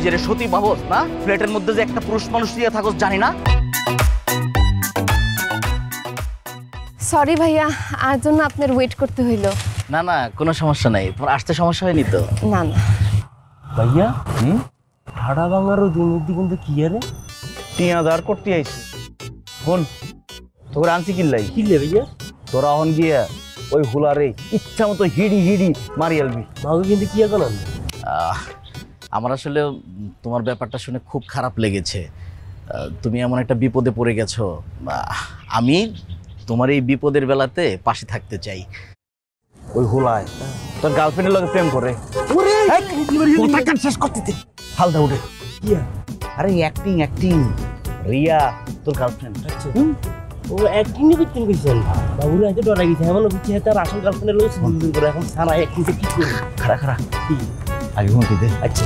নিজের সতী ভাবস না? ফ্ল্যাটের মধ্যে যে একটা পুরুষ মানুষ নিয়ে থাকস জানি না? সরি ভাইয়া, আর জন্য আপনার ওয়েট করতে হইল। না না, কোনো সমস্যা নাই। তোমার আসতে সমস্যা হয়নি তো? না না ভাইয়া ঠাডা ভাঙারও দুর্নীতি কিন্তু কি আরে টিয়া দাঁড় করতে আইছি। শোন, তোর আনছি কিল্লাই কিলে ভাইয়া তোরা হন গিয়া ওই হুলারে ইচ্ছা মতো হিড়ি হিড়ি মারি আলবি। মাকে কিন্তু কি এখন আমার আসলে তোমার ব্যাপারটা শুনে খুব খারাপ লেগেছে। তুমি এমন একটা বিপদে পড়ে গেছো। আমি তোমার এই বিপদের বেলাতে পাশে থাকতে চাই। ওই হুলায় তোর গার্লফ্রেন্ডের লগে প্রেম করে। শেষ করতে দে। হালদা উঠে কিয়া আরে অ্যাক্টিং অ্যাক্টিং। রিয়া তোর গার্লফ্রেন্ড। ও অ্যাক্টিং করতেন কইছেন বাবুরা এত ডরা গেছে এমন বুঝছি তার আসল গার্লফ্রেন্ডের লোক সুন্দর করে এখন সারা অ্যাক্টিং কি করি খারা খারা কি আগে হুমকি দে। আচ্ছা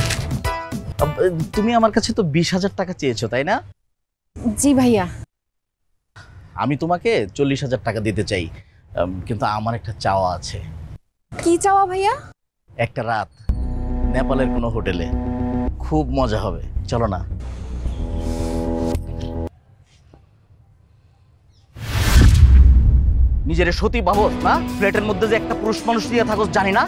তুমি আমার কাছে তো 20,000 টাকা চেয়েছো, তাই না? জি ভাইয়া। আমি তোমাকে 40,000 টাকা দিতে চাই, কিন্তু আমার একটা চাওয়া আছে। কি চাওয়া ভাইয়া? একটা রাত নেপালের কোনো হোটেলে, খুব মজা হবে, চলো না? নিজের সতী ভাবস না? ফ্ল্যাটের মধ্যে যে একটা পুরুষ মানুষ নিয়ে থাকস জানি না?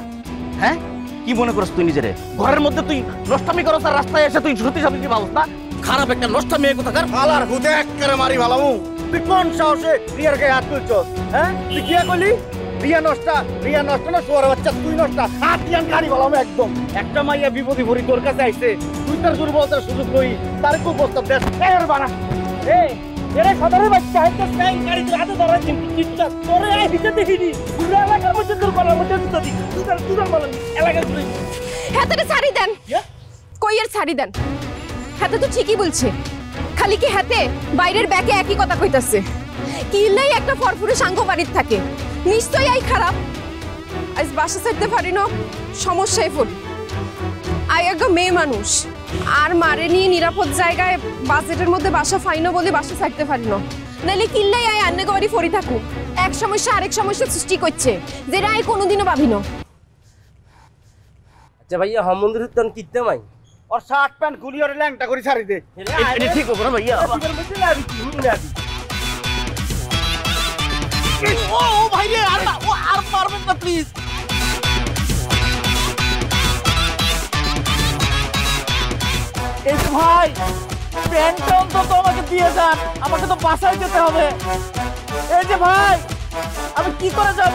হ্যাঁ, কি মনে করছ তুই নিজেরে? ঘরের মধ্যে তুই নষ্টামি করস আর রাস্তায় এসে তুই সতী সাথী ভাবস না? খারাপ একটা নষ্টামি কোথাকার। হালার হুদে একবারে মারি ভালামু। তুই কোন সাহসে রিয়ার গায়ে হাত তুলছস? হ্যাঁ, তুই কি কইলি? রিয়া নষ্ট না শুয়ার বাচ্চা, তুই নষ্ট। হাত দিয়ান গাড়ি ভালামু একদম। একটা মাইয়া বিপদে ভরি তোর কাছে আইছে, তুই তার দুর্বলতার সুযোগ লই তার কো প্রস্তাব দেস। এর বানা এরে সাধারণ বাচ্চা হয়তো স্যাং গাড়ি তুই হাতে ধরা দিন কিচ্ছা তোরে আই দিতে দেখিনি। পুরো এলাকার মধ্যে তোর বলার মধ্যে তুই তুই বলেন এলাকা তুই হাতে ছাড়ি দেন। কই আর ছাড়ি দেন? হাতে তো ঠিকই বলছে, খালি কি হাতে বাইরের ব্যাকে একই কথা কইতাছে। কিলাই একটা ফরফুরে সাঙ্গ বাড়ির থাকে, নিশ্চয়ই আই খারাপ। আজ বাসা ছাড়তে পারি না, সমস্যায় পড়ি। আই এক মেয়ে মানুষ আর মারে নিয়ে নিরাপদ জায়গায় বাজেটের মধ্যে বাসা ফাইনো বলে বাসা ছাড়তে পারি না। নাহলে কিল্লাই আই আন্নে বাড়ি ফরি থাকুক, এক সমস্যা আরেক সমস্যা সৃষ্টি করছে, যেটা আই কোনোদিনও ভাবি না। আচ্ছা ভাইয়া হমন্দির তন কিতে মাই ওর শার্ট প্যান্ট খুলি ওর ল্যাংটা করে ছাড়ি দে। এটা ঠিক হবে না ভাইয়া? ও ভাই রে, আর পারবেন না প্লিজ। ভাই প্যান্টটা অন্তত আমাকে দিয়ে যান, আমাকে তো বাসায় যেতে হবে। এই যে ভাই, আমি কি করে যাব?